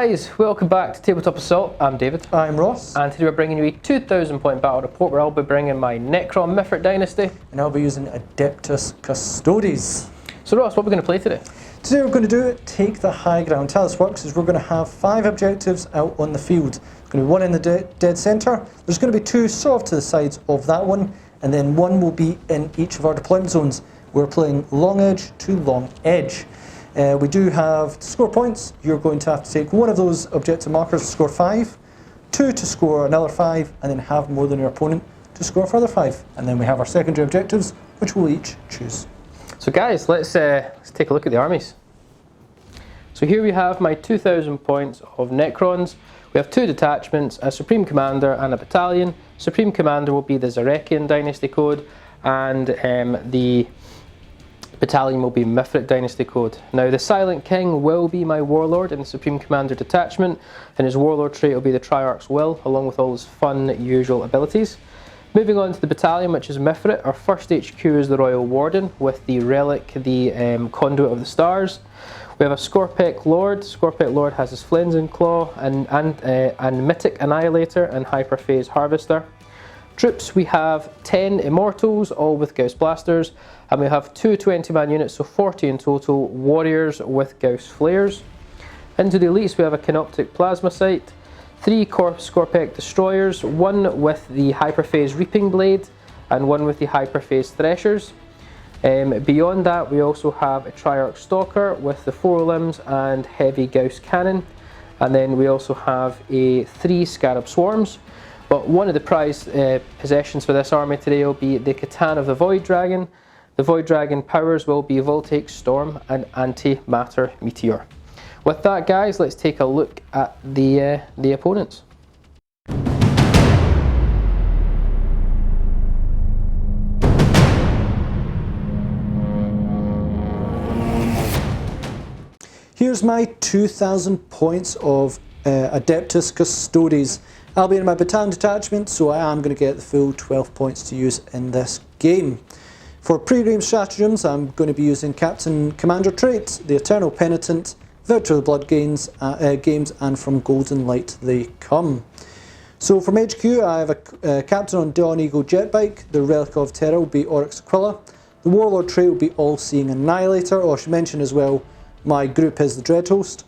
Guys, welcome back to Tabletop Assault. I'm David. I'm Ross. And today we're bringing you a 2,000 point battle report where I'll be bringing my Necron Mythic Dynasty. And I'll be using Adeptus Custodes. So Ross, what are we going to play today? Today we're going to do Take the High Ground. How this works is we're going to have 5 objectives out on the field. There's going to be one in the dead centre. There's going to be 2 sort of to the sides of that one. And then 1 will be in each of our deployment zones. We're playing long edge to long edge. We do have, to score points, you're going to have to take one of those objective markers to score 5, 2 to score another 5, and then have more than your opponent to score a further 5. And then we have our secondary objectives, which we'll each choose. So guys, let's take a look at the armies. So here we have my 2,000 points of Necrons. We have 2 detachments, a Supreme Commander and a Battalion. Supreme Commander will be the Zarekian Dynasty code, and the Battalion will be Mythic Dynasty code. Now the Silent King will be my Warlord in the Supreme Commander detachment, and his Warlord trait will be the Triarch's Will, along with all his fun usual abilities. Moving on to the Battalion, which is Mithrit, our first HQ is the Royal Warden, with the Relic, the Conduit of the Stars. We have a Scorpek Lord. Scorpek Lord has his Flensing Claw, and Mythic Annihilator and Hyperphase Harvester. Troops, we have 10 Immortals, all with Gauss Blasters, and we have 2 20-man units, so 40 in total, Warriors with Gauss Flares. Into the Elites, we have a Canoptic Plasma Sight, 3 Scorpek Destroyers, 1 with the Hyperphase Reaping Blade, and 1 with the Hyperphase Threshers. Beyond that, we also have a Triarch Stalker with the 4 limbs and heavy Gauss Cannon, and then we also have 3 Scarab Swarms. But one of the prized possessions for this army today will be the Catan of the Void Dragon. The Void Dragon powers will be Voltaic Storm and Antimatter Meteor. With that, guys, let's take a look at the opponents. Here's my 2,000 points of Adeptus Custodes. I'll be in my Battalion detachment, so I am going to get the full 12 points to use in this game. For pre-game stratagems, I'm going to be using Captain Commander trait, the Eternal Penitent, Victor of the Blood games, and from Golden Light they come. So from HQ, I have a Captain on Dawn Eagle Jetbike. The Relic of Terror will be Oryx Aquila. The Warlord trait will be All-Seeing Annihilator. Oh, I should mention as well, my group is the Dreadhost.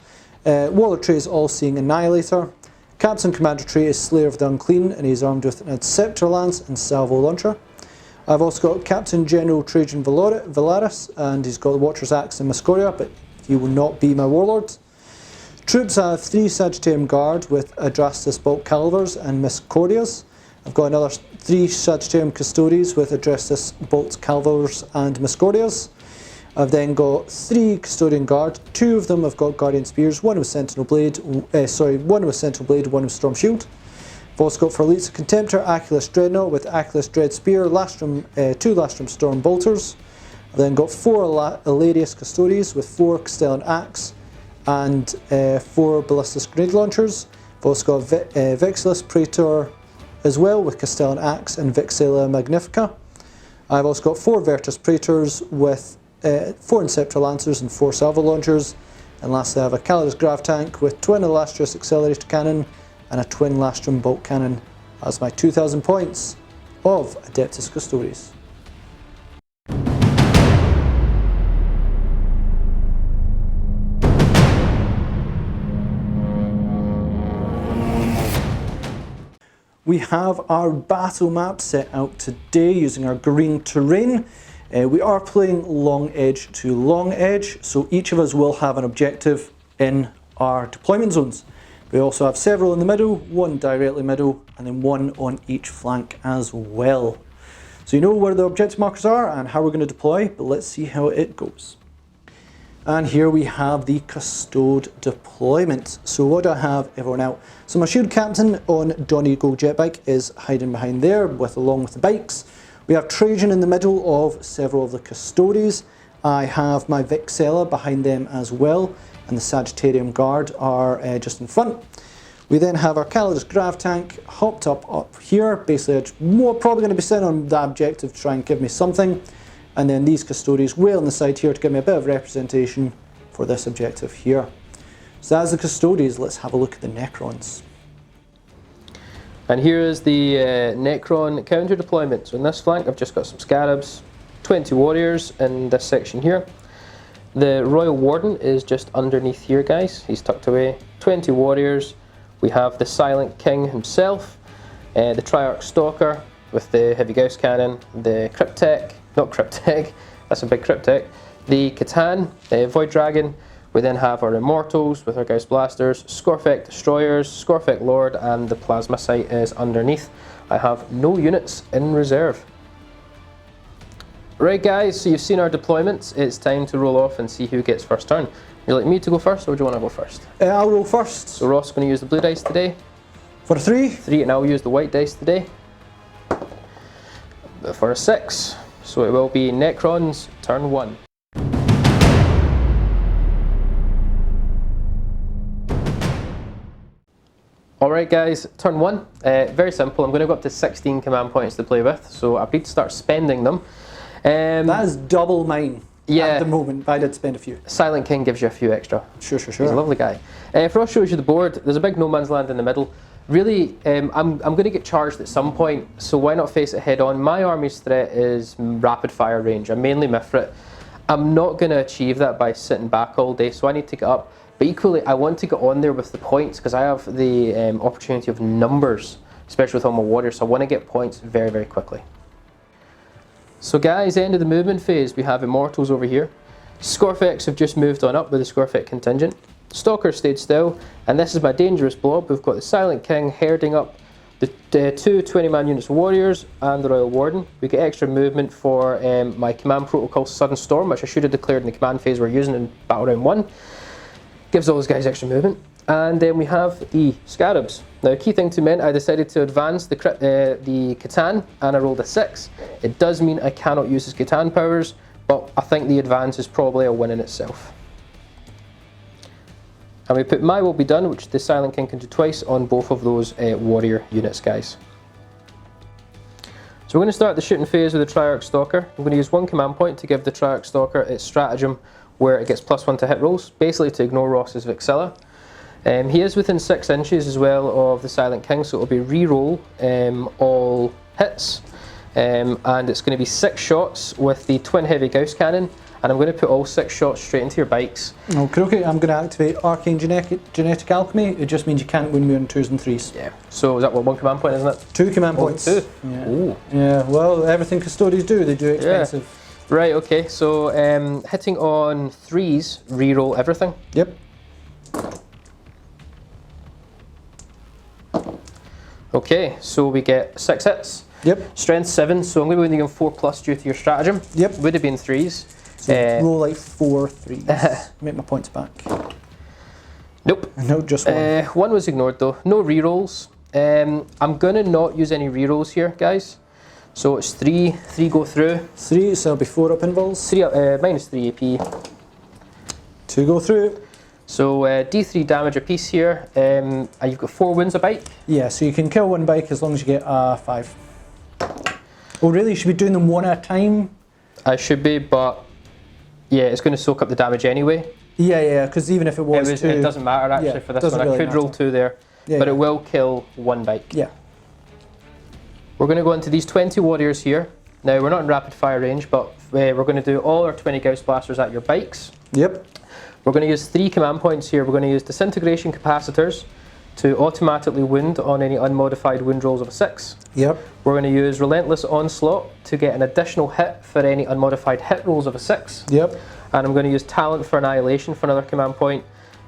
Warlord trait is All-Seeing Annihilator. Captain Commander trait is Slayer of the Unclean, and he's armed with an Scepter Lance and Salvo Launcher. I've also got Captain General Trajan Valaris, and he's got the Watcher's Axe and Mascoria, but he will not be my Warlord. Troops, I have 3 Sagittarium Guard with Adrastus Bolt Calvers and Miscordias. I've got another 3 Sagittarium Custodes with Adrastus Bolt Calvers and Miscordias. I've then got 3 Custodian Guard. 2 of them have got Guardian Spears, 1 with Sentinel Blade, 1 with Sentinel Blade, 1 with Storm Shield. I've also got for Elites a Contemptor Aculus Dreadnought with Aculus Dread Spear, 2 Lastrum Storm Bolters. I've then got 4 Ilarius Custodes with 4 Castellan Axe and 4 Ballistus Grenade Launchers. I've also got Vexillus Praetor as well with Castellan Axe and Vexilla Magnifica. I've also got 4 Vertus Praetors with 4 Inceptor Lancers and 4 Salvo Launchers. And lastly I have a Calidus Grav Tank with twin Illustrious Accelerator Cannon and a twin Lastrum Bolt Cannon as my 2,000 points of Adeptus Custodes. We have our battle map set out today using our green terrain. We are playing long edge to long edge, so each of us will have an objective in our deployment zones. We also have several in the middle, 1 directly middle, and then 1 on each flank as well. So you know where the objective markers are and how we're going to deploy, but let's see how it goes. And here we have the Custode deployment. So what do I have everyone out? So my Shield Captain on Dawn Eagle Jetbike is hiding behind there along with the bikes. We have Trajan in the middle of several of the Custodes. I have my Vexilla behind them as well, and the Sagittarium Guard are just in front. We then have our Calidus Grav Tank hopped up here. Basically, I'm probably going to be sitting on that objective to try and give me something. And then these Custodes way on the side here to give me a bit of representation for this objective here. So that's the Custodes. Let's have a look at the Necrons. And here is the Necron counter deployment. So in this flank I've just got some Scarabs, 20 warriors in this section here. The Royal Warden is just underneath here, guys. He's tucked away. 20 warriors. We have the Silent King himself, the Triarch Stalker with the Heavy Gauss Cannon, the Cryptek, not Cryptek, that's a big Cryptek, the Catan, the Void Dragon. We then have our Immortals with our Gauss Blasters, Scorfek Destroyers, Scorfek Lord, and the Plasma Sight is underneath. I have no units in reserve. Right guys, so you've seen our deployments. It's time to roll off and see who gets first turn. Would you like me to go first, or do you want to go first? I'll roll first. So Ross is going to use the blue dice today. For a 3. 3, and I'll use the white dice today. For a 6. So it will be Necrons, turn 1. Alright guys, turn 1. Very simple. I'm going to go up to 16 command points to play with, so I need to start spending them. That is double mine at the moment, but I did spend a few. Silent King gives you a few extra. Sure. He's a lovely guy. Ross shows you the board. There's a big no man's land in the middle. Really, I'm going to get charged at some point, so why not face it head on? My army's threat is rapid fire range. I'm mainly Mithrit. I'm not going to achieve that by sitting back all day, so I need to get up. But equally, I want to get on there with the points because I have the opportunity of numbers, especially with all my warriors, so I want to get points very, very quickly. So guys, end of the movement phase, we have Immortals over here. Scorfeks have just moved on up with the Scorfek contingent. Stalker stayed still, and this is my dangerous blob. We've got the Silent King herding up the 2 20-man units of warriors and the Royal Warden. We get extra movement for my command protocol Sudden Storm, which I should have declared in the command phase we're using in Battle Round 1. Gives all those guys extra movement. And then we have the Scarabs. Now, a key thing to mention, I decided to advance the Catan, and I rolled a 6. It does mean I cannot use his Catan powers, but I think the advance is probably a win in itself. And we put My Will Be Done, which the Silent King can do twice on both of those warrior units, guys. So we're going to start the shooting phase with the Triarch Stalker. I'm going to use 1 command point to give the Triarch Stalker its stratagem where it gets +1 to hit rolls, basically to ignore Ross's Vixilla. He is within 6 inches as well of the Silent King, so it'll be re-roll all hits. And it's going to be 6 shots with the twin heavy Gauss cannon, and I'm going to put all 6 shots straight into your bikes. Okay, I'm going to activate Arcane Genetic Alchemy. It just means you can't win me on 2s and 3s. Yeah. So is that what, 1 command point, isn't it? 2 command points. 2? Yeah. Ooh. Yeah, well, everything Custodes do, they do expensive. Yeah. Right, okay, so hitting on 3s, re-roll everything. Yep. Okay, so we get 6 hits. Yep. Strength 7, so I'm going to be winning 4+ due to your stratagem. Yep. Would have been 3s. So roll like 4 3s. Make my points back. Nope. No, just 1. 1 was ignored though. No re-rolls. I'm going to not use any re-rolls here, guys. So it's 3 go through. 3, so it'll be 4 up involves. 3 minus 3 AP. 2 go through. So D3 damage apiece here. And you've got 4 wounds a bike. Yeah, so you can kill 1 bike as long as you get 5. Oh really, you should be doing them 1 at a time? I should be, but yeah, it's going to soak up the damage anyway. Yeah, because even if it was 2... It doesn't matter actually for this one. Really I could roll 2 there, but it will kill 1 bike. Yeah. We're going to go into these 20 warriors here. Now, we're not in rapid fire range, but we're going to do all our 20 Gauss Blasters at your bikes. Yep. We're going to use 3 command points here. We're going to use Disintegration Capacitors to automatically wound on any unmodified wound rolls of a 6. Yep. We're going to use Relentless Onslaught to get an additional hit for any unmodified hit rolls of a 6. Yep. And I'm going to use Talent for Annihilation for another command point.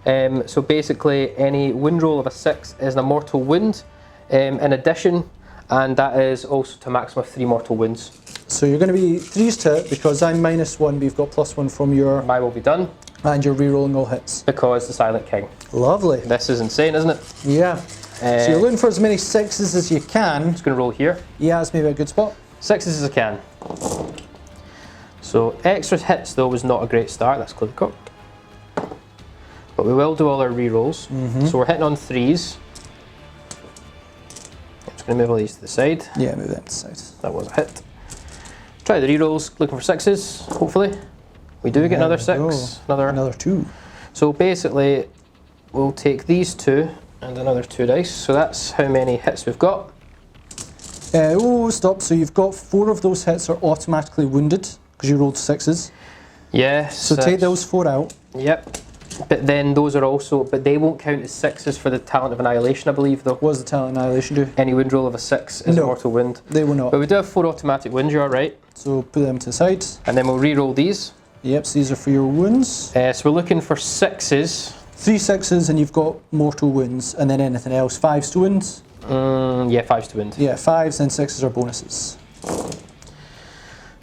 So basically, any wound roll of a 6 is an immortal wound. In addition, and that is also to a maximum of 3 mortal wounds. So you're going to be 3s to hit because I'm -1, but you've got +1 from your... My Will Be Done. And you're re-rolling all hits. Because the Silent King. Lovely. This is insane, isn't it? Yeah. So you're looking for as many 6s as you can. Just going to roll here. Yeah, that's maybe a good spot. 6s as I can. So extra hits though was not a great start. Let's close the cock. But we will do all our re-rolls. So we're hitting on 3s. I'm just going to move all these to the side. Yeah, move that to the side. That was a hit. Try the re-rolls, looking for 6s, hopefully. We do get another 6. Another 2. So basically, we'll take these 2 and another 2 dice. So that's how many hits we've got. Oh, stop. So you've got 4 of those hits are automatically wounded because you rolled 6s. Yes. So take those 4 out. Yep. But then those are also, but they won't count as 6s for the talent of annihilation, I believe, though. What does the talent of annihilation do? Any wound roll of a 6 is a mortal wound. They will not. But we do have 4 automatic wounds, you're alright. So put them to the side. And then we'll re-roll these. Yep, so these are for your wounds. So we're looking for 6s. 3 6s and you've got mortal wounds, and then anything else. 5s to wounds? Yeah, 5s to wound. Yeah, 5s and 6s are bonuses.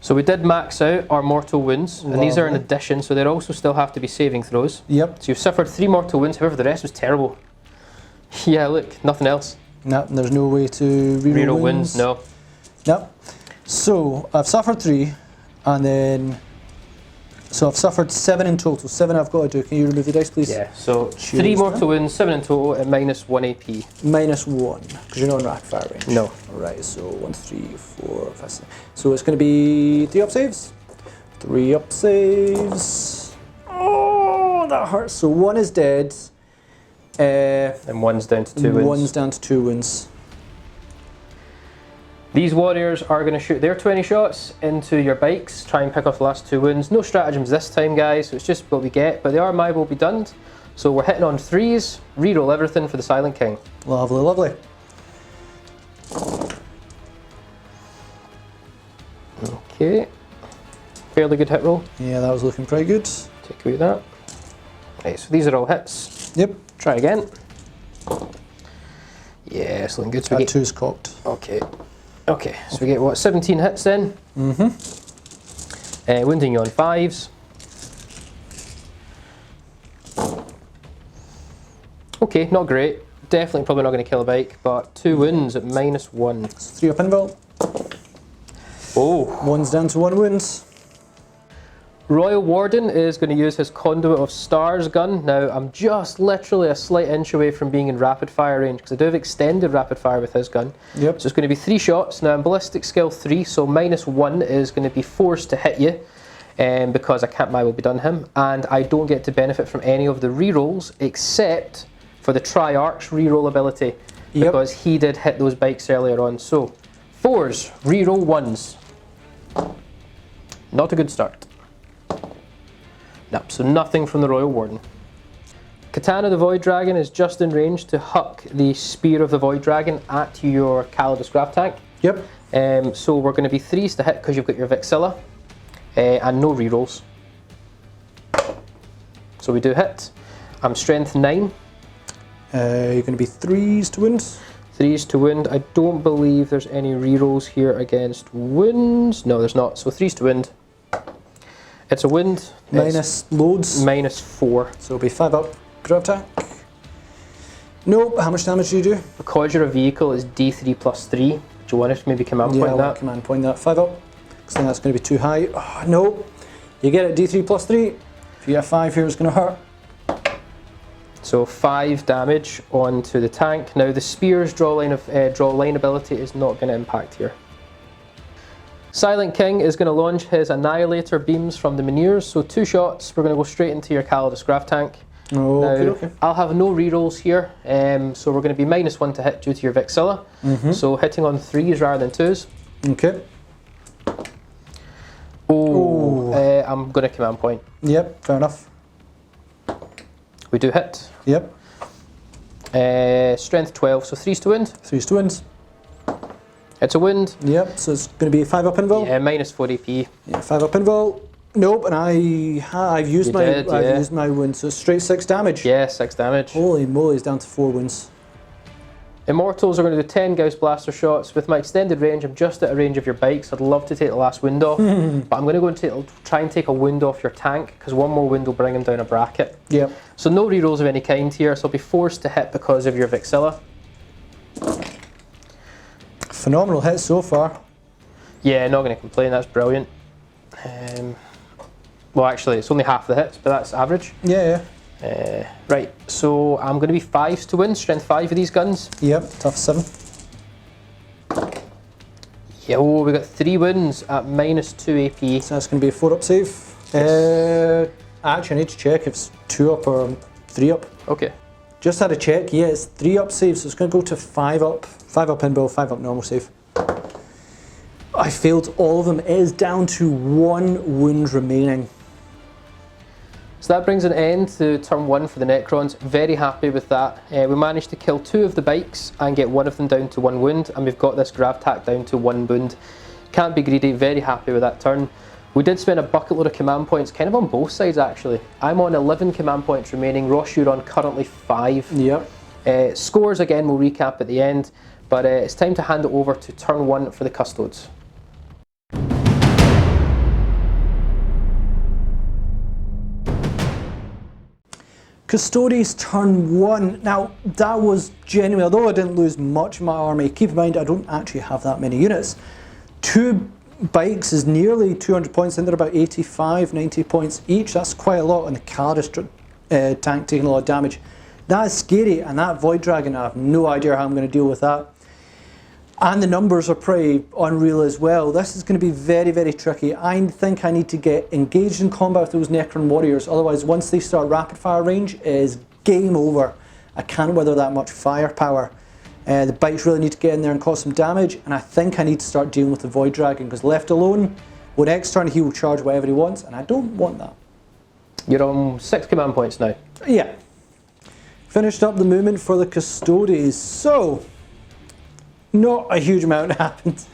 So we did max out our mortal wounds, and these are in addition, so they also still have to be saving throws. Yep. So you've suffered 3 mortal wounds, however the rest was terrible. Yeah, look, nothing else. No, there's no way to reroll wounds. No. No. So I've suffered 3, and then so I've suffered 7 in total. 7 I've got to do. Can you remove the dice, please? Yeah. So 3 mortal wounds, 7 in total, at minus 1 AP. Minus 1, because you're not in rapid fire range. No. Alright, so 1, 3, 4, 5, 6. So it's going to be 3 up saves. 3 up saves. Oh, that hurts. So 1 is dead. And 1's down to 2 wounds. 1's down to 2 wounds. These warriors are going to shoot their 20 shots into your bikes, try and pick off the last 2 wounds. No stratagems this time, guys, so it's just what we get, but they are my will be done. So we're hitting on 3s, reroll everything for the Silent King. Lovely, lovely. Okay, fairly good hit roll. Yeah, that was looking pretty good. Take away that. Right, so these are all hits. Yep. Try again. Yeah, it's looking good. So That 2's cocked. Okay. Okay, so we get what, 17 hits then? Mm-hmm. Wounding you on 5s. Okay, not great. Definitely probably not going to kill a bike, but 2 wounds at minus 1. It's 3 up invul. Oh. 1's down to 1 wounds. Royal Warden is going to use his Conduit of Stars gun. Now, I'm just literally a slight inch away from being in rapid fire range, because I do have extended rapid fire with his gun. Yep. So it's going to be 3 shots. Now, I'm ballistic skill 3, so minus 1 is going to be forced to hit you, because I can't my will be done him, and I don't get to benefit from any of the rerolls except for the Triarch's reroll ability, because he did hit those bikes earlier on. So 4s, reroll 1s. Not a good start. No, so nothing from the Royal Warden. Katana the Void Dragon is just in range to huck the Spear of the Void Dragon at your Calidus Grab Tank. Yep. So we're going to be 3s to hit because you've got your Vixilla, and no rerolls. So we do hit. I'm strength 9. You're going to be 3s to wound. 3s to wound. I don't believe there's any rerolls here against wounds. No, there's not. So 3s to wound. It's a wound. Minus loads. Minus 4. So it'll be 5 up. Grab tank. Nope. How much damage do you do? Because you're a vehicle, it's D3 plus 3. Do you want to maybe command point that? Command point that. 5 up. Because then that's going to be too high. Oh, no. You get it D3 plus 3. If you get a 5 here, it's going to hurt. So 5 damage onto the tank. Now the spear's draw line ability is not going to impact here. Silent King is going to launch his Annihilator beams from the Menhirs, so 2 shots. We're going to go straight into your Calidus Grab Tank. Okay. I'll have no rerolls here, so we're going to be minus 1 to hit due to your Vixilla. So hitting on 3s rather than 2s. Okay. I'm going to command point. Yep, fair enough. We do hit. Yep. Strength 12, so 3s to wound. 3s to wound. It's a wound. Yep, so it's going to be 5 up invul. Yeah, minus 4 AP. Yeah, 5 up invul. Nope, and I've used my wound, so it's straight 6 damage. Yeah, 6 damage. Holy moly, it's down to 4 wounds. Immortals are going to do 10 Gauss Blaster shots. With my extended range, I'm just at a range of your bikes. I'd love to take the last wound off, but I'm going to go and try and take a wound off your tank, because 1 more wound will bring him down a bracket. Yep. So no rerolls of any kind here, so I'll be forced to hit because of your Vixilla. Phenomenal hit so far. Yeah, not going to complain, that's brilliant. Well, actually, it's only half the hits, but that's average. Yeah. Right, so I'm going to be 5s to win, strength 5 of these guns. Yep, tough 7. Yeah, we got 3 wins at minus 2 AP. So that's going to be a 4 up save. Actually, I need to check if it's 2 up or 3 up. Okay. Just had a check. Yeah, it's 3 up save, so it's going to go to 5 up. 5 up invul, 5 up normal save. I failed all of them. It is down to 1 wound remaining. So that brings an end to turn 1 for the Necrons. Very happy with that. We managed to kill 2 of the bikes and get 1 of them down to 1 wound, and we've got this grav tack down to 1 wound. Can't be greedy, very happy with that turn. We did spend a bucket load of command points, kind of on both sides actually. I'm on 11 command points remaining, Ross, you're on currently 5. Yep. Scores again we'll recap at the end, but it's time to hand it over to turn 1 for the Custodes. Custodes turn 1. Now that was genuine, although I didn't lose much of my army. Keep in mind I don't actually have that many units. 2 bikes is nearly 200 points, and they're about 85, 90 points each. That's quite a lot, and the Caldus tank taking a lot of damage. That is scary, and that Void Dragon, I have no idea how I'm going to deal with that. And the numbers are pretty unreal as well. This is going to be very, very tricky. I think I need to get engaged in combat with those Necron warriors, otherwise once they start rapid fire range, it is game over. I can't weather that much firepower. The bikes really need to get in there and cause some damage, and I think I need to start dealing with the Void Dragon, because left alone, when next turn he will charge whatever he wants, and I don't want that. You're on 6 command points now. Yeah. Finished up the movement for the Custodes. So, not a huge amount happened.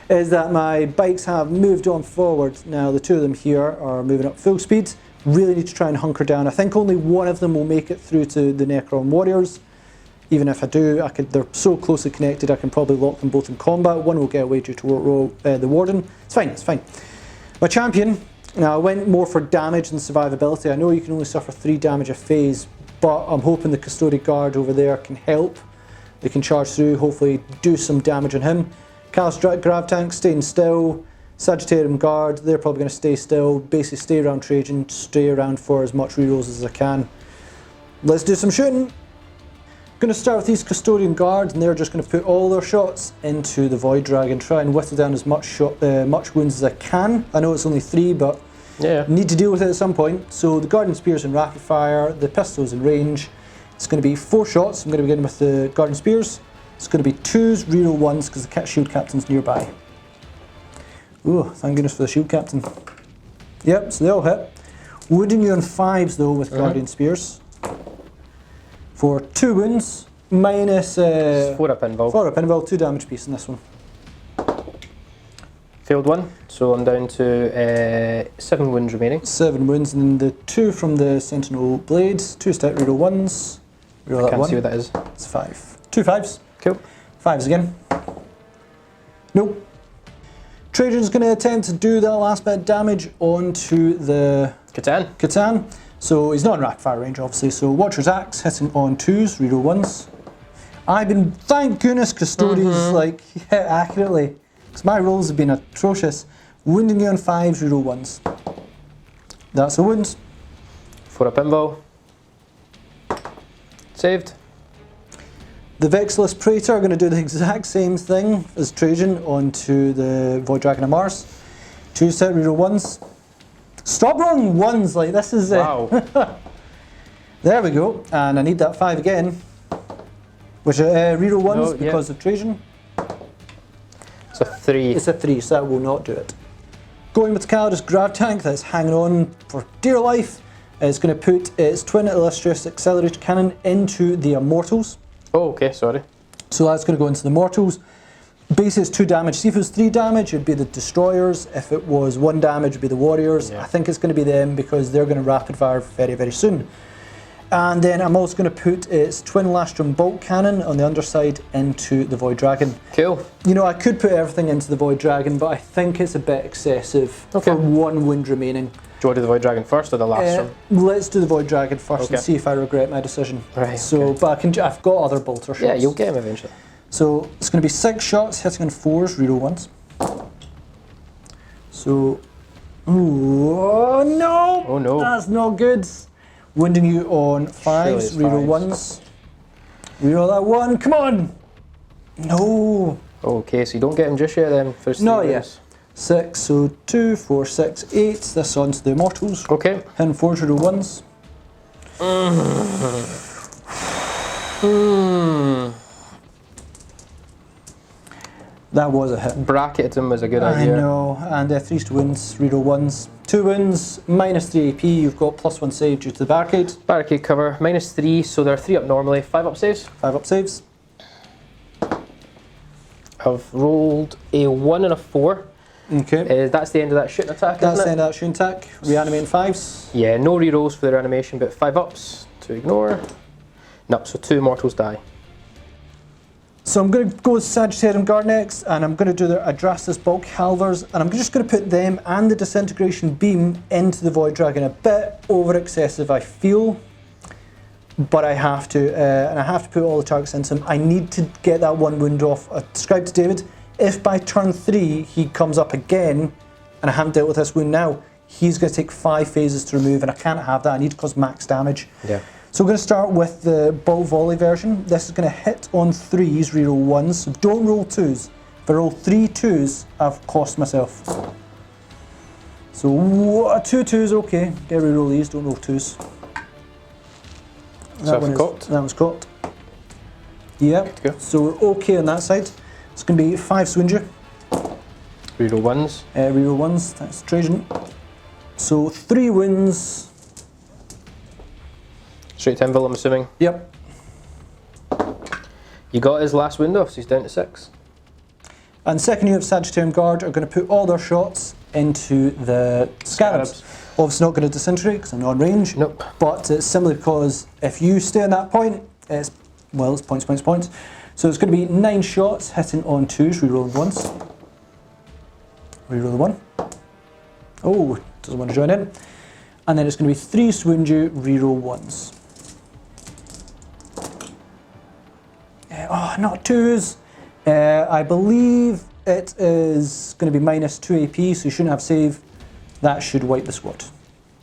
Is that my bikes have moved on forward. Now the 2 of them here are moving up full speed. Really need to try and hunker down. I think only 1 of them will make it through to the Necron warriors. Even if I do, they're so closely connected I can probably lock them both in combat. 1 will get away due to the Warden. It's fine, it's fine. My champion, now I went more for damage than survivability. I know you can only suffer 3 damage a phase, but I'm hoping the Custodian Guard over there can help. They can charge through, hopefully do some damage on him. Caldus Grav Tank staying still. Sagittarium Guard, they're probably going to stay still. Basically stay around Trajan, stay around for as much rerolls as I can. Let's do some shooting. Going to start with these Custodian Guards, and they're just going to put all their shots into the Void Dragon, try and whittle down as much wounds as I can. I know it's only 3, but yeah, need to deal with it at some point. So the Guardian Spears in rapid fire, the pistols in range. It's going to be 4 shots. I'm going to begin with the Guardian Spears. It's going to be 2s, reroll 1s, because the Shield Captain's nearby. Ooh, thank goodness for the Shield Captain. Yep, so they all hit. Wounding you on 5s though with Guardian Spears. For 2 wounds, minus 4 up invul. 4 up invul, 2 damage piece in this one. Failed 1, so I'm down to 7 wounds remaining. 7 wounds, and then the 2 from the Sentinel Blades, 2 step reroll 1s. Reroll I can't see what that is. It's 5. 2 5s. Cool. 5s again. Nope. Trajan's going to attempt to do that last bit of damage onto the Catan. So he's not in rapid fire range obviously, so Watcher's Axe hitting on 2s, reroll 1s. Thank goodness Custodes like hit accurately, because my rolls have been atrocious. Wounding you on 5s, reroll 1s. That's a wound. 4 up invul. Saved. The Vexillous Praetor are going to do the exact same thing as Trajan onto the Void Dragon of Mars. 2 set reroll 1s. Stop rolling 1s, like this is wow. There we go, and I need that 5 again. Which reroll 1s because of Trajan. It's a 3. It's a 3, so that will not do it. Going with the Caldus Grav Tank that's hanging on for dear life. It's going to put its twin illustrious accelerated cannon into the Immortals. Oh, okay, sorry. So that's going to go into the Mortals. Basically it's 2 damage. See if it was 3 damage, it'd be the Destroyers. If it was 1 damage, it'd be the Warriors. Yeah. I think it's going to be them because they're going to rapid fire very, very soon. And then I'm also going to put its twin Lastrum bolt cannon on the underside into the Void Dragon. Cool. You know, I could put everything into the Void Dragon, but I think it's a bit excessive for 1 wound remaining. Do you want to do the Void Dragon first or the Lastrum? Let's do the Void Dragon first and see if I regret my decision. Right. So, but I've got other bolter shots. Yeah, you'll get him eventually. So it's going to be 6 shots, hitting on 4s, reroll 1s. So, oh no! Oh no. That's not good. Wounding you on 5s, reroll 1s. Reroll that 1, come on! No! Okay, so you don't get him just yet then? First not yet. 6, so 2, 4, 6, 8. This onto the Immortals. Okay. Hitting 4s, reroll 1s. That was a hit. Bracketed him was a good idea. I know, and 3 to wins, reroll 1s. 2 wins, minus 3 AP, you've got +1 save due to the barricade. Barricade cover, -3, so they're 3 up normally, 5 up saves. 5 up saves. I've rolled a 1 and a 4. Okay. That's the end of that shooting attack, That's isn't the it? end of that shooting attack. Reanimating 5s. Yeah, no rerolls for the reanimation, but 5 ups to ignore. No, so 2 mortals die. So I'm going to go with Sagittarium Guard next, and I'm going to do the Adrastus Bulk Halvers, and I'm just going to put them and the Disintegration Beam into the Void Dragon. A bit over excessive, I feel, but I have to, and I have to put all the targets into him. I need to get that 1 wound off. I described to David, if by turn 3 he comes up again, and I haven't dealt with this wound now, he's going to take 5 phases to remove, and I can't have that. I need to cause max damage. Yeah. So we're going to start with the Bolt Volley version. This is going to hit on 3s, reroll 1s, so don't roll 2s. If I roll 3 2s, I've cost myself. So 2 2s, okay. Get reroll these, don't roll 2s. So I've cocked. That one's cocked. Yep, Go. so we're okay on that side. It's going to be 5 Swinger. Reroll 1s. Reroll 1s, that's Trajan. So 3 wins. Straight to Invil, I'm assuming. Yep. You got his last wound off, so he's down to 6. And second unit of Sagittarium Guard are going to put all their shots into the Scarabs. Obviously not going to disintegrate because they're not in range. Nope. But it's simply because if you stay on that point, it's points, points, points. So it's going to be 9 shots hitting on 2s, rerolling 1s. Reroll the 1. Oh, doesn't want to join in. And then it's going to be 3 Swinju, reroll 1s. Oh, not 2s. I believe it is going to be minus 2 AP, so you shouldn't have save. That should wipe the squad.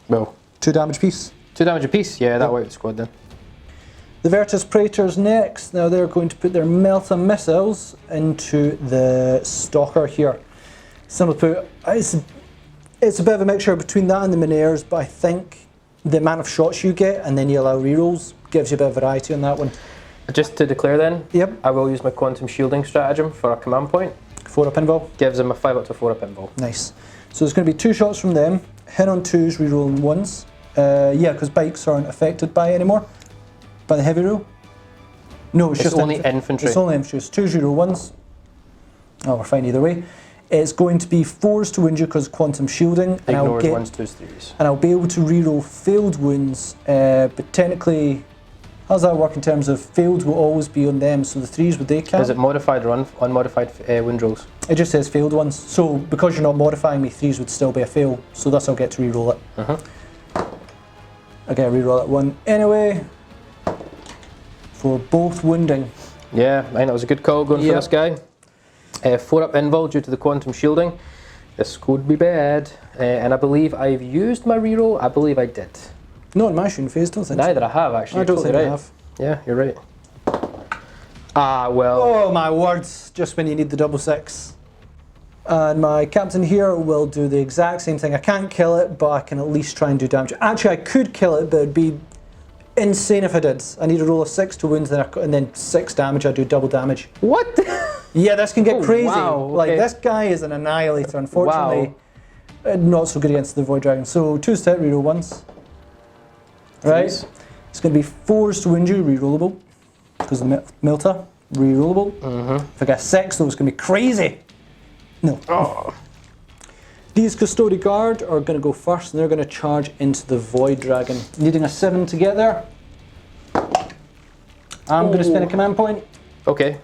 Well, 2 damage piece. 2 damage apiece, yeah, that wiped the squad then. The Virtus Praetors next. Now they're going to put their Melta missiles into the Stalker here. Simply put, it's a bit of a mixture between that and the Minears, but I think the amount of shots you get and then you allow rerolls gives you a bit of variety on that one. Just to declare then, Yep. I will use my Quantum Shielding stratagem for a command point. 4 up invul. Gives him a 5 up to 4 up invul. Nice. So there's going to be 2 shots from them. Hit on 2s, rerolling 1s. Yeah, because bikes aren't affected by it anymore. By the heavy roll. No, it's just only infantry. It's only infantry. It's 2s, reroll 1s. Oh, we're fine either way. It's going to be 4s to wound you because Quantum Shielding. And Ignores 1s, 2s, 3s. And I'll be able to reroll failed wounds. But technically, how does that work in terms of failed will always be on them, so the 3s, would they count? Is it modified or unmodified wound rolls? It just says failed ones. So because you're not modifying me, 3s would still be a fail. So thus I'll get to reroll it. Okay, reroll that 1 anyway. For both wounding. Yeah, I think that was a good call going for this guy. 4 up invul due to the Quantum Shielding. This could be bad. And I believe I've used my reroll. I believe I did. Not in my shooting phase, don't think Neither I have actually. I don't totally think right. I have. Yeah, you're right. Ah, well. Oh my words, just when you need the double 6. And my captain here will do the exact same thing. I can't kill it, but I can at least try and do damage. Actually, I could kill it, but it'd be insane if I did. I need to roll a 6 to wound, and then 6 damage, I do double damage. What? Yeah, this can get crazy. Wow, okay. Like, this guy is an annihilator, unfortunately. Wow. Not so good against the Void Dragon. So 2 to hit, reroll 1s. Right? It's going to be 4s to wound you, rerollable. Because the Milta, rerollable. If I get 6, though, it's going to be crazy. No. Oh. These Custodian Guard are going to go first, and they're going to charge into the Void Dragon. Needing a 7 to get there. I'm going to spend a command point. Okay.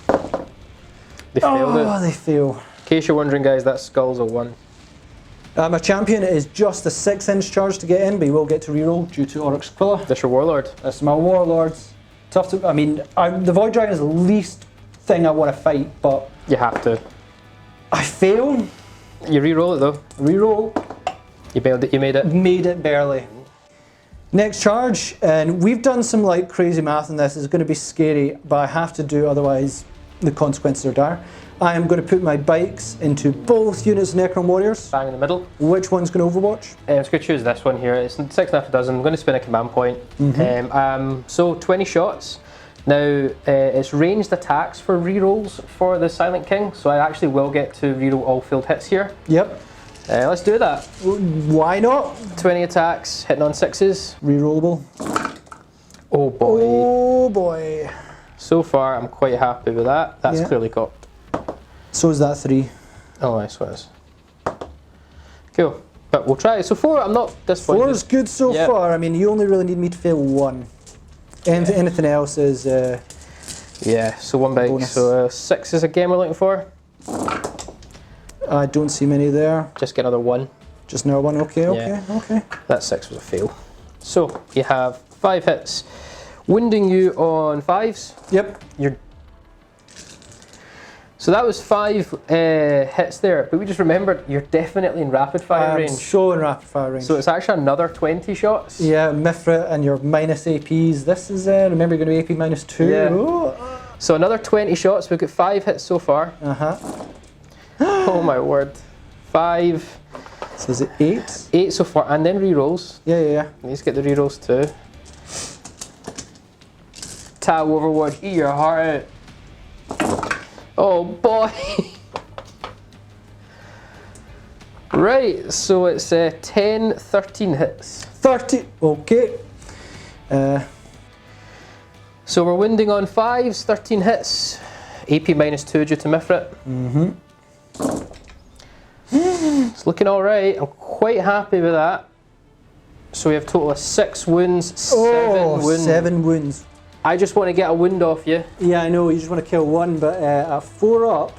They failed it. Oh, they fail. In case you're wondering, guys, that skull's a 1. My champion is just a 6-inch charge to get in, but he will get to reroll due to Oryx Quilla. That's your warlord. That's my warlords. Tough to. I mean, the Void Dragon is the least thing I want to fight, but You have to. I fail. You re-roll it though. Reroll. You made it. You made it. Made it barely. Next charge, and we've done some like crazy math on this. It's going to be scary, but I have to do, otherwise the consequences are dire. I am going to put my bikes into both units of Necron Warriors. Bang in the middle. Which one's going to Overwatch? I'm going to choose this one here. It's 6.5 dozen. I'm going to spin a command point. So 20 shots. Now it's ranged attacks for rerolls for the Silent King, so I actually will get to reroll all field hits here. Yep. Let's do that. Why not? 20 attacks, hitting on 6s. Rerollable. Oh boy. Oh boy. So far, I'm quite happy with that. That's clearly cocked. So is that 3. Oh, nice ones. Cool. But we'll try it. So 4, I'm not disappointed. 4 is good so far. I mean, you only really need me to fail 1. And anything else is yeah, so 1 bike. bonus. So 6 is a game we're looking for. I don't see many there. Just get another 1. Just another 1. Okay, okay, okay. That 6 was a fail. So you have 5 hits. Wounding you on 5s. Yep. So that was 5 hits there, but we just remembered you're definitely in rapid fire range. So in rapid fire range. So it's actually another 20 shots. Yeah, Mithra and your minus APs. This is, remember you're going to be AP minus 2. Yeah. Oh. So another 20 shots. We've got 5 hits so far. Oh my word. 5. So is it 8? 8 so far, and then rerolls. Yeah. Let's get the rerolls too. Tab Overwatch, eat your heart out. Oh boy. Right, so it's 10, 13 hits. 30. Okay. So we're wounding on 5s, 13 hits. AP minus 2 due to Mithrit. It's looking alright. I'm quite happy with that. So we have a total of 6 wounds, 7 wounds. 7 wounds. I just want to get a wound off you. Yeah, I know, you just want to kill 1, but at 4 up...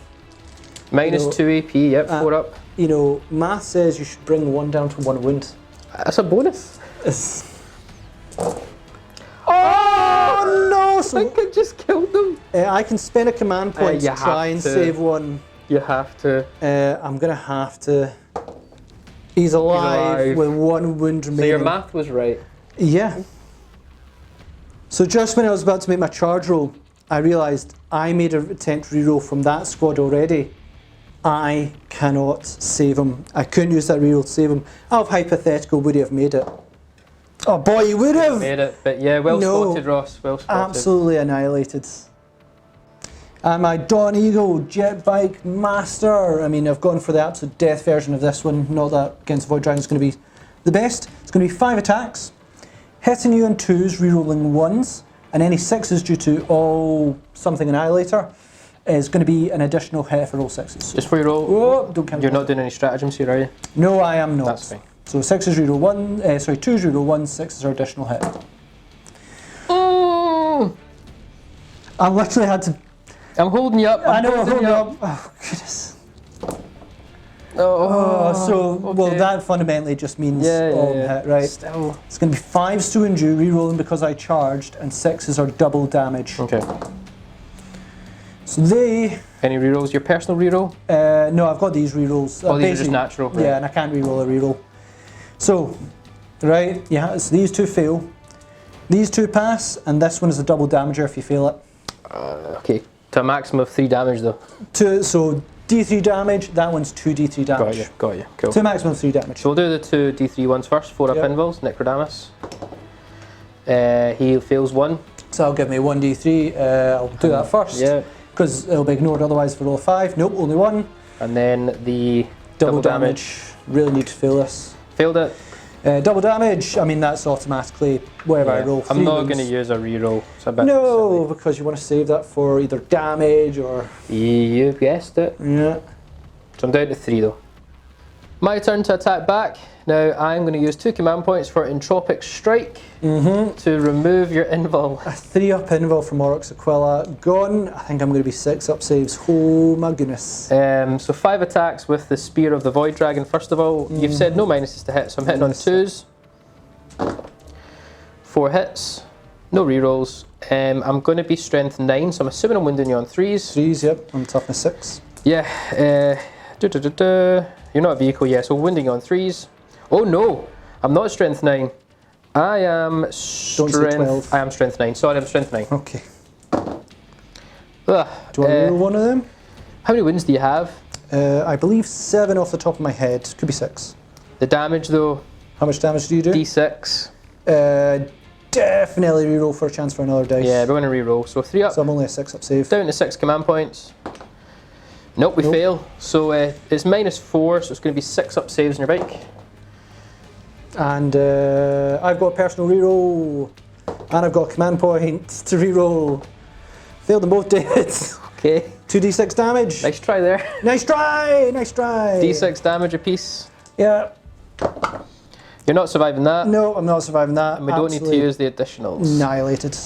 Minus 2 AP, yep, 4 up. You know, math says you should bring 1 down to 1 wound. That's a bonus. Oh no! I think I just killed them. I can spend a command point to try and save 1. You have to. I'm going to have to... He's alive with 1 wound remaining. So your math was right. Yeah. So just when I was about to make my charge roll, I realised I made an attempt to reroll from that squad already. I cannot save him. I couldn't use that reroll to save him. Out of hypothetical, would he have made it? Oh boy, he would have! Made it, but yeah, well spotted, Ross. Well spotted. Absolutely annihilated. And my Dawn Eagle jet bike master. I mean, I've gone for the absolute death version of this one. Not that against Void Dragon is going to be the best. It's going to be 5 attacks. Hitting you on 2s, rerolling 1s, and any 6s due to all something annihilator is going to be an additional hit for all 6s. Just for your roll. Whoa, don't count. You're not doing any stratagems here, are you? No, I am not. That's fine. So 6s reroll 1, 2s reroll 1, 6s are additional hit. Oh! I literally had to. I'm holding you up. I'm holding you up. Oh goodness. Well, that fundamentally just means all hit, right? Still. It's going to be 5s to endure, rerolling because I charged, and 6s are double damage. Okay. So they... Any rerolls? Your personal reroll? No, I've got these rerolls. Oh, these are just natural. Right. Yeah, and I can't reroll a reroll. So, right, yeah, so these 2 fail. These 2 pass, and this one is a double damager if you fail it. Okay, to a maximum of 3 damage though. So D3 damage, that one's 2 D3 damage. Got you, cool. To a maximum of 3 damage. So we'll do the 2 D3 ones first. 4 up invulns, Necrodamus. He fails 1. So that'll give me 1 D3, I'll do that first. Yeah. Because it'll be ignored otherwise for roll 5. Nope, only 1. And then the Double damage. Really need to fail this. Failed it. Double damage, I mean that's automatically wherever I roll 3 I'm not wounds. going to use a reroll. It's a bit No, silly. because you want to save that for either damage or... You guessed it. Yeah. So I'm down to 3 though. My turn to attack back. Now I'm going to use 2 command points for Entropic Strike to remove your invul. A 3 up invul from Oryx Aquila. Gone. I think I'm going to be 6 up saves. Oh my goodness. So 5 attacks with the Spear of the Void Dragon. First of all, you've said no minuses to hit, so I'm hitting on 2s. 4 hits. No rerolls. I'm going to be strength 9, so I'm assuming I'm wounding you on 3s. 3s, yep. I'm toughness 6. Yeah. You're not a vehicle, yeah, so wounding you on 3s. Oh no, I'm not strength 9. I am strength. Don't say 12. I am strength 9. Sorry, I'm strength 9. Okay. Ugh, Do you want to roll one of them? how many wounds do you have? I believe 7 off the top of my head. Could be 6. The damage though? How much damage do you do? D6. Definitely reroll for a chance for another dice. Yeah, we're going to reroll. So 3 up. So I'm only a 6 up save. Down to 6 command points. Nope, we fail. So it's -4, so it's going to be 6 up saves on your bike. And I've got a personal reroll. And I've got a command point to reroll. Failed them both, David. Okay. 2d6 damage. Nice try there. Nice try! Nice try! D6 damage apiece. Yeah. You're not surviving that. No, I'm not surviving that. And we don't need to use the additionals. Annihilated.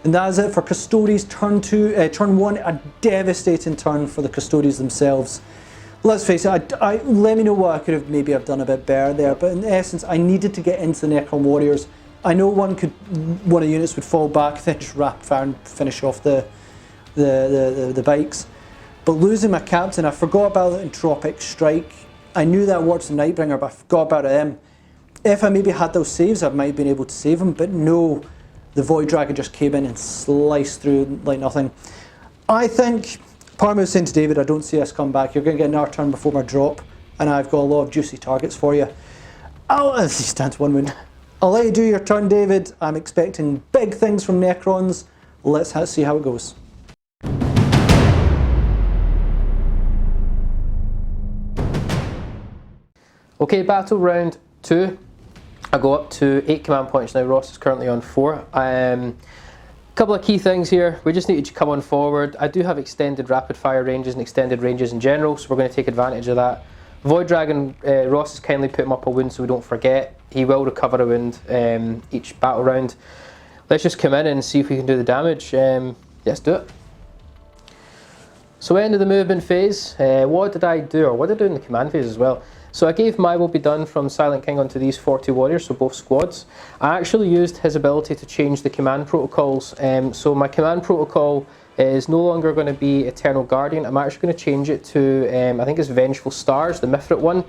And that is it for Custodes turn 2. Turn 1, a devastating turn for the Custodes themselves. Let's face it, let me know what I could have maybe have done a bit better there, but in essence I needed to get into the Necron Warriors. I know one of the units would fall back, then just rapid fire and finish off the bikes. But losing my captain, I forgot about the Entropic Strike. I knew that worked in Nightbringer, but I forgot about them. If I maybe had those saves, I might have been able to save them, but no. The Void Dragon just came in and sliced through like nothing. I think, part of me was saying to David, I don't see us come back. You're going to get another turn before my drop, and I've got a lot of juicy targets for you. He stands 1 wound. I'll let you do your turn, David. I'm expecting big things from Necrons. Let's see how it goes. Okay, battle round 2. I go up to 8 command points now. Ross is currently on 4. Couple of key things here. We just need to come on forward. I do have extended rapid fire ranges and extended ranges in general, so we're going to take advantage of that. Void Dragon, Ross has kindly put him up a wound so we don't forget. He will recover a wound each battle round. Let's just come in and see if we can do the damage. Let's do it. So end of the movement phase. What did I do, or what did I do in the command phase as well? So I gave My Will Be Done from Silent King onto these 40 warriors, so both squads. I actually used his ability to change the command protocols. So my command protocol is no longer going to be Eternal Guardian. I'm actually going to change it to, I think it's Vengeful Stars, the Mithrit one.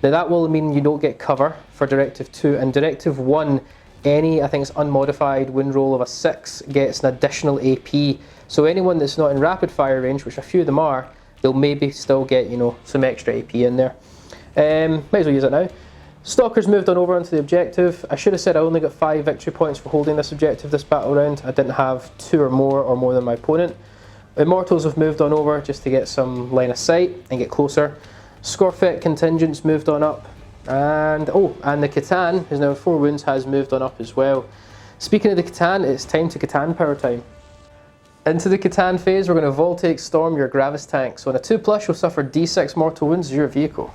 Now that will mean you don't get cover for Directive 2, and Directive 1, any, I think it's unmodified wind roll of a 6 gets an additional AP. So anyone that's not in rapid fire range, which a few of them are, they'll maybe still get, you know, some extra AP in there. Might as well use it now. Stalker's moved on over onto the objective. I should have said I only got 5 victory points for holding this objective this battle round. I didn't have 2 or more than my opponent. Immortals have moved on over just to get some line of sight and get closer. Scorfet contingents moved on up. And the Catan, who's now 4 wounds, has moved on up as well. Speaking of the Catan, it's time to Catan power time. Into the Catan phase, we're going to Voltaic Storm your Gravis tank. So on a 2+, you'll suffer D6 mortal wounds as your vehicle.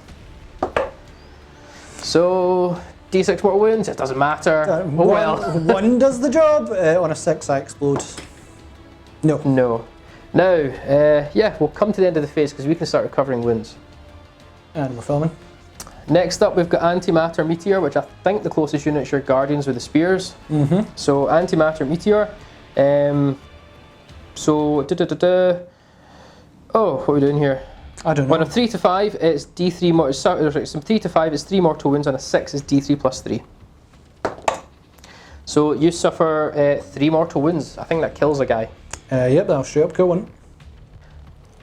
So, D6 mortal wounds, it doesn't matter. One does the job. On a 6, I explode. No. No. Now, yeah, we'll come to the end of the phase because we can start recovering wounds. And we're filming. Next up, we've got Antimatter Meteor, which I think the closest unit is your Guardians with the Spears. So, Antimatter Meteor. Oh, what are we doing here? I don't know. On a 3 to 5, it's D3 more. Sorry, some 3 to 5, it's 3 mortal wounds. On a 6, it's D3 plus 3. So you suffer 3 mortal wounds. I think that kills a guy. Yep, that'll straight up kill one.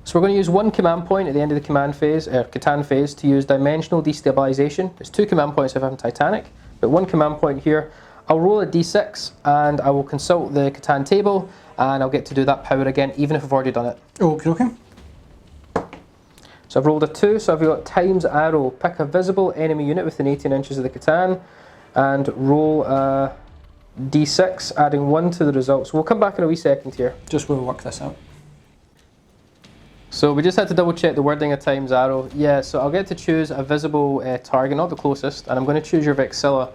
So we're going to use 1 command point at the end of the command phase, Catan phase, to use Dimensional Destabilization. There's 2 command points if I'm Titanic, but 1 command point here. I'll roll a D6 and I will consult the Catan table, and I'll get to do that power again, even if I've already done it. Okay. So I've rolled a 2, so I've got times arrow. Pick a visible enemy unit within 18 inches of the Catan and roll a D6, adding 1 to the results. We'll come back in a wee second here. Just we'll work this out. So we just had to double check the wording of times arrow. Yeah, so I'll get to choose a visible target, not the closest, and I'm going to choose your Vexilla.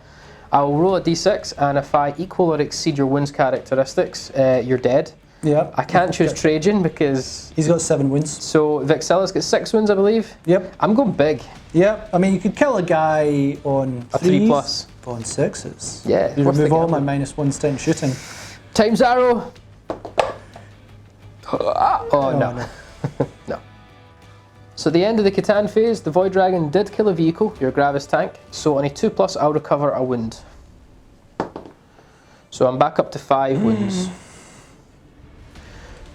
I'll roll a D6, and if I equal or exceed your wounds characteristics, you're dead. Yeah. I can't choose Trajan because he's got 7 wounds. So Vexilla's got 6 wounds, I believe. Yep. I'm going big. Yep. I mean, you could kill a guy on a 3+. But on 6s. Yeah. You remove all my -1 to shooting. Times arrow. Oh no. No. So at the end of the Catan phase, the Void Dragon did kill a vehicle, your Gravis tank. So on a 2+, I'll recover a wound. So I'm back up to 5 wounds.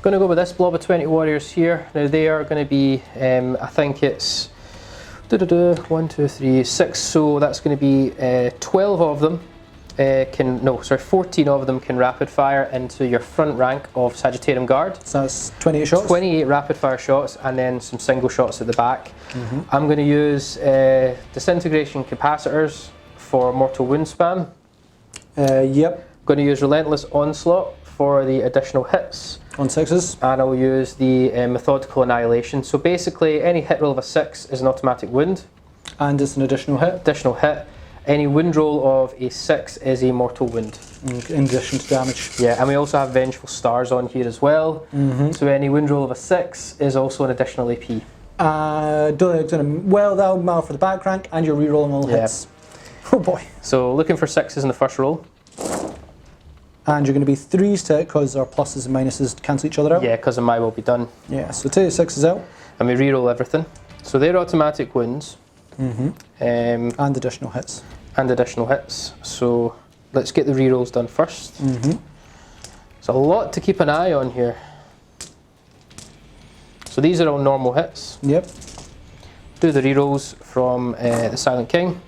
Going to go with this blob of 20 warriors here. Now they are going to be, I think it's 1, 2, 3, 6. So that's going to be 12 of them. 14 of them can rapid fire into your front rank of Sagittarium Guard. So that's 28 shots? 28 rapid fire shots and then some single shots at the back. I'm going to use disintegration capacitors for mortal wound spam. Yep. Going to use relentless onslaught for the additional hits. On 6s. And I'll use the methodical annihilation. So basically any hit roll of a 6 is an automatic wound. And it's an additional hit. Additional hit. Any wound roll of a 6 is a mortal wound. In addition to damage. Yeah, and we also have Vengeful Stars on here as well. So any wound roll of a 6 is also an additional AP. Well, that'll matter for the back rank, and you're rerolling all hits. Oh boy. So looking for 6s in the first roll. And you're going to be 3s to it because our pluses and minuses cancel each other out. Yeah, because of my will be done. Yeah, so take your 6s out. And we reroll everything. So they're automatic wounds. And additional hits. And additional hits. So let's get the rerolls done first. There's a lot to keep an eye on here. So these are all normal hits. Yep. Do the rerolls from the Silent King.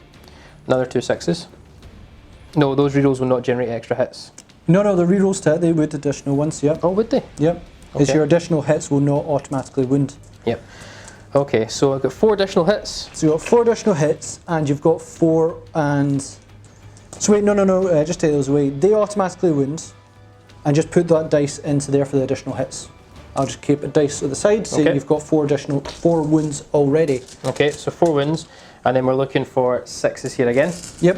Another 2 6s. No, those rerolls will not generate extra hits. No, the rerolls to it, they would additional ones, yep. Oh, would they? Yep. Because your additional hits will not automatically wound. Yep. Okay, so I've got 4 additional hits. So you've got 4 additional hits, and you've got 4 and... So wait, no, just take those away. They automatically wound, and just put that dice into there for the additional hits. I'll just keep a dice at the side, so you've got 4 wounds already. Okay, so 4 wounds, and then we're looking for 6s here again. Yep.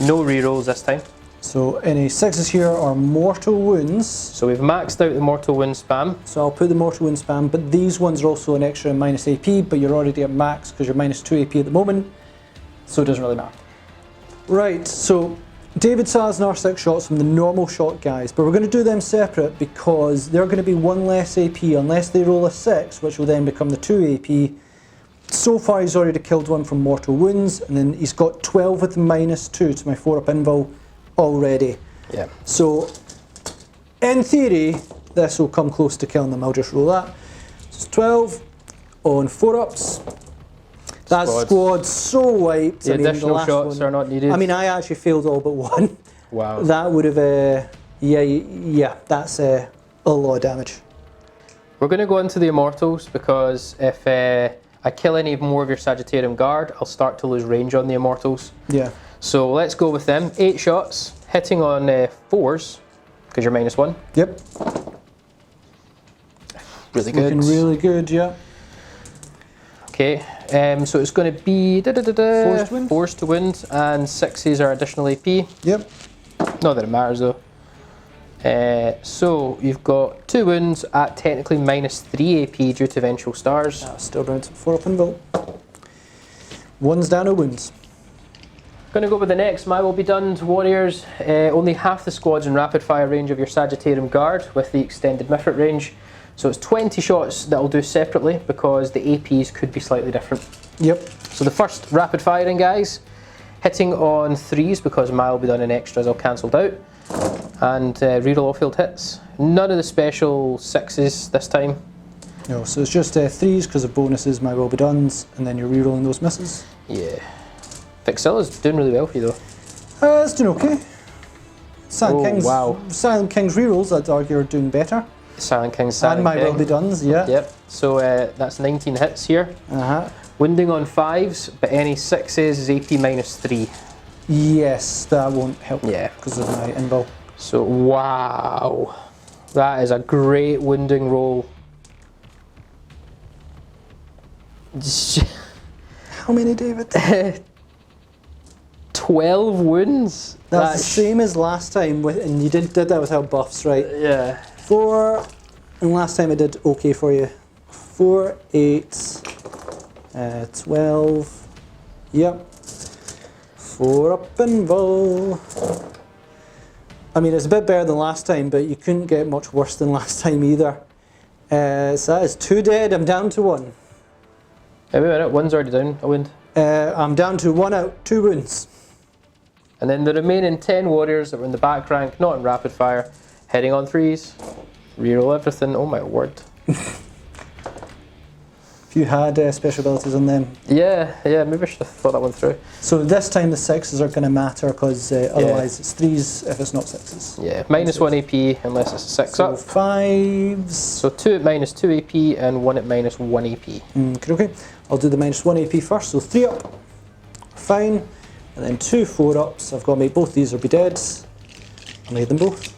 No rerolls this time. So any 6s here are mortal wounds. So we've maxed out the mortal wound spam. So I'll put the mortal wound spam, but these ones are also an extra minus AP, but you're already at max because you're minus 2 AP at the moment, so it doesn't really matter. Right, so David still has another 6 shots from the normal shot guys, but we're going to do them separate because they're going to be 1 less AP unless they roll a 6, which will then become the 2 AP. So far he's already killed one from mortal wounds, and then he's got 12 with the minus 2 to my 4-up invul already. Yeah. So in theory this will come close to killing them. I'll just roll that. So it's 12 on 4-ups. That squad's so wiped. The additional shots are not needed. I mean, I actually failed all but 1. Wow. That would have, yeah, that's a lot of damage. We're going to go into the Immortals because if I kill any more of your Sagittarium Guard, I'll start to lose range on the Immortals. Yeah. So let's go with them. 8 shots, hitting on 4s, because you're minus 1. Yep. Really good. Looking really good, yeah. Okay, so it's going to be 4s to wound, and 6s are additional AP. Yep. Not that it matters though. So you've got 2 wounds at technically minus 3 AP due to Vengeful Stars. Still down to 4-up invul. 1's down, no wounds. Going to go with the next My Will Be Done warriors. Only half the squad's in rapid fire range of your Sagittarium Guard with the extended Mifrit range. So it's 20 shots that I'll do separately because the APs could be slightly different. Yep. So the first rapid firing guys, hitting on 3s because My Will Be Done and extras are cancelled out. And reroll off-field hits. None of the special 6s this time. No, so it's just 3s because of bonuses, My Will Be Done's, and then you're rerolling those misses. Yeah. Vixilla's doing really well for you though. It's doing okay. Silent King's rerolls, I'd argue, are doing better. Silent King's Silent And My King. Will Be Done's, yeah. Yep. So that's 19 hits here. Wounding on 5s, but any 6s is AP minus 3. Yes, that won't help. Yeah. Because of my invul. So wow, that is a great wounding roll. How many, David? 12 wounds. That's the same as last time, and you did that without buffs, right? Yeah. 4, and last time I did okay for you. 4, 8, 12. Yep. 4-up invul. I mean, it's a bit better than last time, but you couldn't get much worse than last time either. So that is 2 dead. I'm down to 1. Wait a minute, 1's already down, a wound. I'm down to 1 out, 2 wounds. And then the remaining 10 warriors that were in the back rank, not in rapid fire, heading on 3s. Reroll everything. Oh my word. If you had special abilities on them. Yeah, maybe I should have thought that one through. So this time the 6s are going to matter because otherwise it's 3s if it's not 6s. Yeah, minus 1 AP unless it's a 6 so up. 5s. So 2 at minus 2 AP and 1 at minus 1 AP. Okay. I'll do the minus 1 AP first, so 3 up. Fine. And then 2 4-ups. I've got to make both these or be dead. I made them both.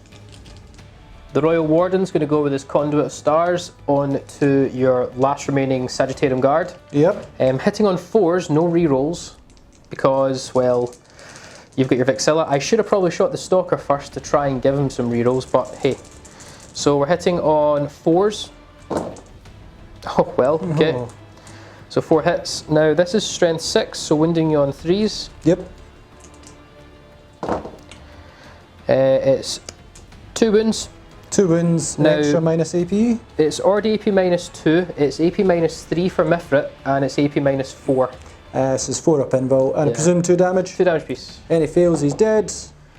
The Royal Warden's going to go with his Conduit of Stars onto your last remaining Sagittarium Guard. Yep. Hitting on 4s, no rerolls, because, well, you've got your Vexilla. I should have probably shot the Stalker first to try and give him some rerolls, but hey. So we're hitting on 4s. Oh, well, okay. Oh. So 4 hits. Now this is strength 6, so wounding you on 3s. Yep. It's 2 wounds. 2 wounds, Now, extra minus AP. It's already AP minus 2, it's AP minus 3 for Mithrit, and it's AP minus 4. This is 4 up invul, and I presume 2 damage. 2 damage piece. Any fails, he's dead.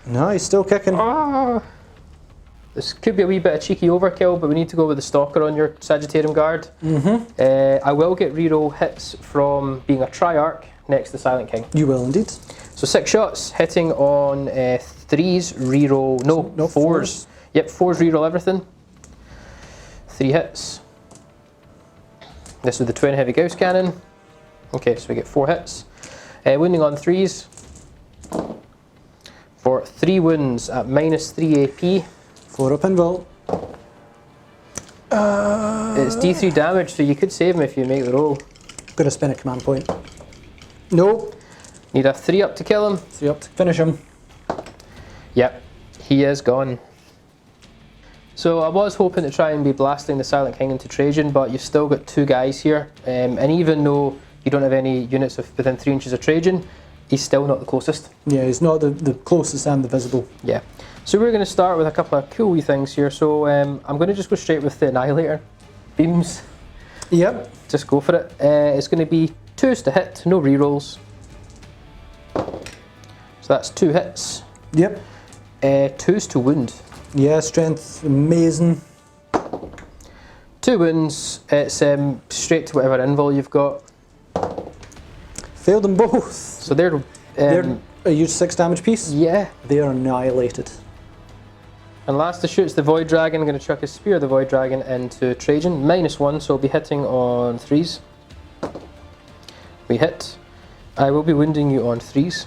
No, he's still kicking. Ah. This could be a wee bit of cheeky overkill, but we need to go with the Stalker on your Sagittarium Guard. I will get reroll hits from being a Triarch next to Silent King. You will indeed. So 6 shots, hitting on 3s, reroll, no, 4s. Yep, 4s reroll everything. 3 hits. This with the twin heavy Gauss cannon. Okay, so we get 4 hits. Wounding on 3s. For 3 wounds at minus 3 AP. 4 up invul. It's D3 damage, so you could save him if you make the roll. Gotta spend a command point. Nope. Need a 3 up to kill him. 3 up to finish him. Yep, he is gone. So I was hoping to try and be blasting the Silent King into Trajan, but you've still got 2 guys here, and even though you don't have any units within 3 inches of Trajan, he's still not the closest. Yeah, he's not the closest and the visible. Yeah. So we're going to start with a couple of cool wee things here. So I'm going to just go straight with the Annihilator beams. Yep. Just go for it. It's going to be 2s to hit, no rerolls. So that's 2 hits. Yep. 2s to wound. Yeah, strength amazing. 2 wounds. It's straight to whatever invul you've got. Failed them both. So they're a huge 6 damage piece. yeah. They are annihilated. And last to shoot's the Void Dragon. I'm going to chuck a Spear of the Void Dragon into Trajan. -1, so I'll be hitting on 3s. We hit. I will be wounding you on 3s.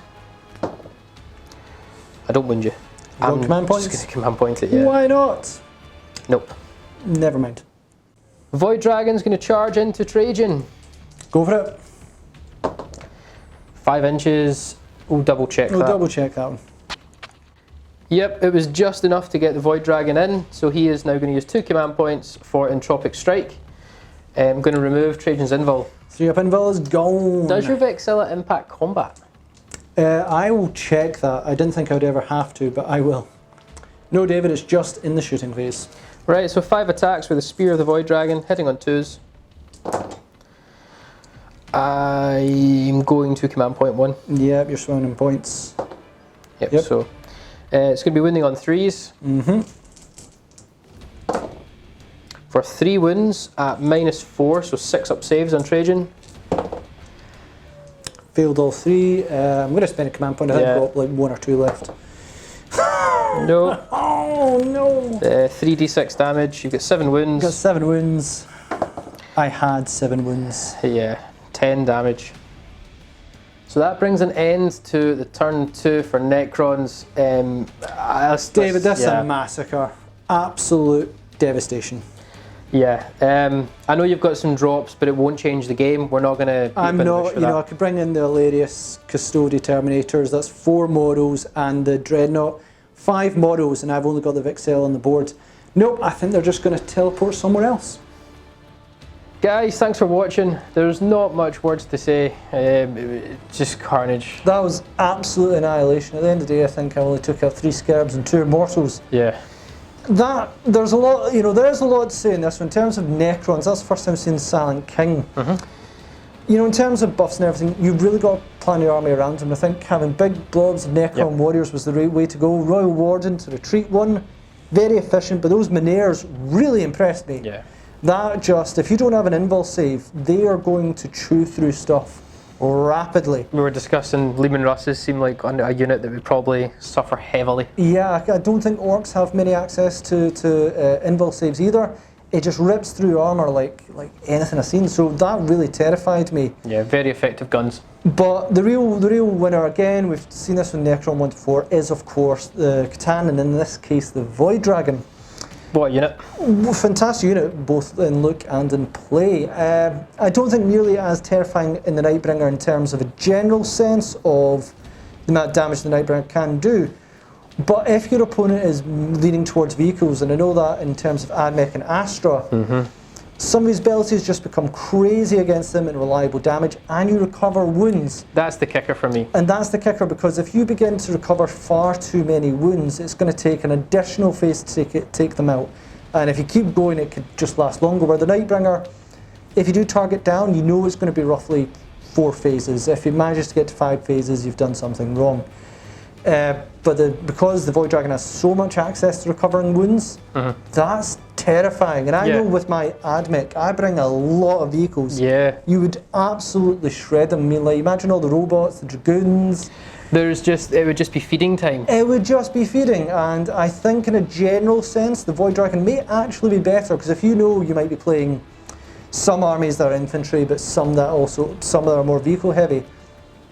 I don't wound you. I'm command points? Just going to command point it, yeah. Why not? Nope. Never mind. Void Dragon's going to charge into Trajan. Go for it. 5 inches. We'll double check that. We'll double check that one. Yep, it was just enough to get the Void Dragon in, so he is now going to use 2 command points for Entropic Strike. I'm going to remove Trajan's invul. 3 up invul is gone. Does your Vexilla impact combat? I will check that. I didn't think I would ever have to, but I will. No, David, it's just in the shooting phase. Right, so 5 attacks with the Spear of the Void Dragon, hitting on 2s. I'm going to command point 1. Yep, you're swinging points. Yep. So it's going to be wounding on 3s. For 3 wounds at -4, so 6 up saves on Trajan. Failed all 3. I'm going to spend a command point. I think I've got like 1 or 2 left. No. Oh no! 3d6 damage. You've got 7 wounds. Got 7 wounds. I had 7 wounds. Yeah, 10 damage. So that brings an end to the turn 2 for Necrons. David, this is a massacre. Absolute devastation. Yeah, I know you've got some drops, but it won't change the game. We're not going to. I'm not, you know, I could bring in the hilarious Custode Terminators. That's 4 models, and the Dreadnought, 5 models, and I've only got the Vixel on the board. Nope, I think they're just going to teleport somewhere else. Guys, thanks for watching. There's not much words to say. Just carnage. That was absolute annihilation. At the end of the day, I think I only took out 3 Scarabs and 2 Immortals. Yeah. There's a lot, you know, there's a lot to say in this one. In terms of Necrons, that's the first time I've seen Silent King. You know, in terms of buffs and everything, you've really got to plan your army around them. I think having big blobs of Necron warriors was the right way to go. Royal Warden to retreat 1, very efficient, but those Menaires really impressed me. Yeah. That just, if you don't have an invul save, they are going to chew through stuff rapidly. We were discussing Leman Russes seem like a unit that would probably suffer heavily. Yeah, I don't think orcs have many access to invul saves either. It just rips through armour like anything I've seen, so that really terrified me. Yeah, very effective guns. But the real winner, again, we've seen this with Necron 1 to 4, is of course the Catan, and in this case the Void Dragon. What a unit. Fantastic unit, both in look and in play. I don't think nearly as terrifying in the Nightbringer in terms of a general sense of the amount of damage the Nightbringer can do. But if your opponent is leaning towards vehicles, and I know that in terms of Admech and Astra, some of these abilities just become crazy against them in reliable damage, and you recover wounds. That's the kicker for me. And that's the kicker, because if you begin to recover far too many wounds, it's going to take an additional phase to take them out. And if you keep going, it could just last longer. Where the Nightbringer, if you do target down, you know it's going to be roughly 4 phases. If it manages to get to 5 phases, you've done something wrong. But because the Void Dragon has so much access to recovering wounds, that's terrifying. And I know with my Admech, I bring a lot of vehicles. Yeah. You would absolutely shred them. I mean, like, imagine all the robots, the dragoons. It would just be feeding time. It would just be feeding, and I think in a general sense, the Void Dragon may actually be better, because if you know you might be playing some armies that are infantry, but some that are more vehicle heavy,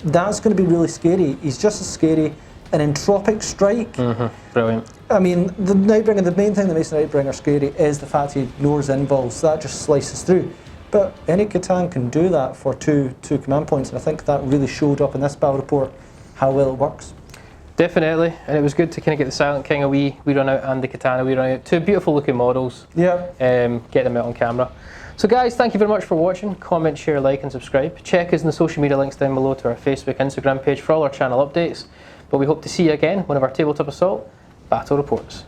that's going to be really scary. He's just as scary. An entropic strike. Brilliant. I mean, the Nightbringer, the main thing that makes the Nightbringer scary is the fact he ignores invuls. That just slices through. But any Catan can do that for two command points, and I think that really showed up in this battle report how well it works. Definitely, and it was good to kind of get the Silent King a wee run out and the Katana wee run out. 2 beautiful looking models. Yeah. Get them out on camera. So guys, thank you very much for watching. Comment, share, like and subscribe. Check us in the social media links down below to our Facebook, Instagram page for all our channel updates. But we hope to see you again, one of our Tabletop Assault battle reports.